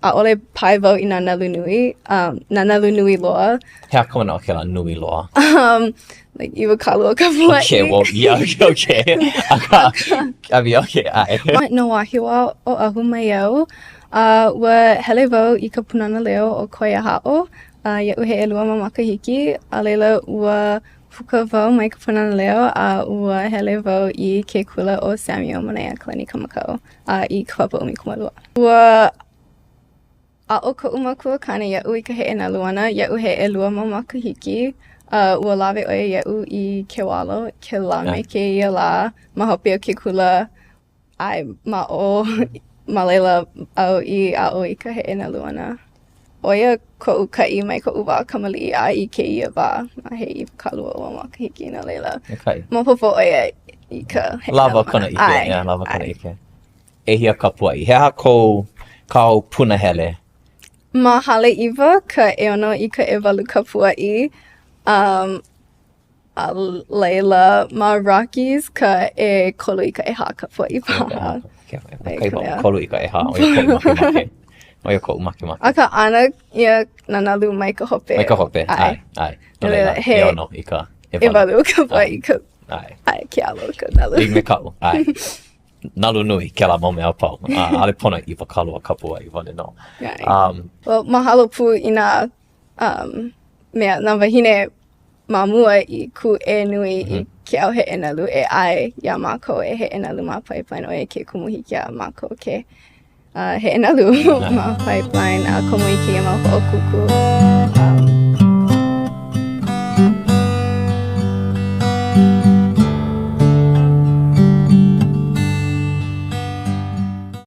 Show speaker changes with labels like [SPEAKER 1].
[SPEAKER 1] ʻaʻole pai wau I nā nalu nui, nā nalu nui loa.
[SPEAKER 2] Hea kona o ke la nui loa?
[SPEAKER 1] Like iwa kalua ka puai.
[SPEAKER 2] Okay, well, yeah, okay. Okay, ai.
[SPEAKER 1] No wahiwa o ahu mai au. Ua hele wau I ka punana leo o koia hao. Iaʻu he ʻelua ma makahiki. A leila ua puka wau mai ka punana leo. Ua hele wau I ke kula o Samuel Monea Kalani Kamakau. I ka papa umi kumalua. Ua ʻaʻo koʻu makua kāne iaʻu I ka heʻe nalu ana. Iaʻu he ʻelua ma makahiki. Ua lawe oia iaʻu I Kewalo. Ke la me keia la. Ma hope o ke kula. Ai ma o ma leila au I ʻaʻo I ka heʻe nalu ana. Oia koʻu kaʻi mai koʻu wā kamaliʻi a I keia wā. Ma he I kalua o makahiki na leila. Ma popo oia I ka heʻe
[SPEAKER 2] Lava kona ike. Yeah, lava kona ike. Ehia ka puai. Hea kau puna hele?
[SPEAKER 1] Ma hale iwa ka ʻeono I ka ʻewalu ka puai. A leila ma Rockies ka kolu I ka ʻeha ka puai paha.
[SPEAKER 2] Kolu I ka ʻeha. Oia koʻu makemake.
[SPEAKER 1] A ka ʻana ia nā nalu mai ka hope.
[SPEAKER 2] Mai ka hope, ai. No leila, ʻeono I ka
[SPEAKER 1] ʻewalu ka puai ka ai ke alo ka nalu.
[SPEAKER 2] I me kau, ai. Nalu nui ke la mau mea pau. Ale pona I wa kalua kapua I wale no.
[SPEAKER 1] Well, mahalo pu I nā mea nā wahine mamua I ku nui I ke au heʻe nalu ai ia mākou heʻe nalu ma pipeline oia ke kumuhiki a mākou ke heʻe nalu ma pipeline a komuhiki a ma hoʻokuku.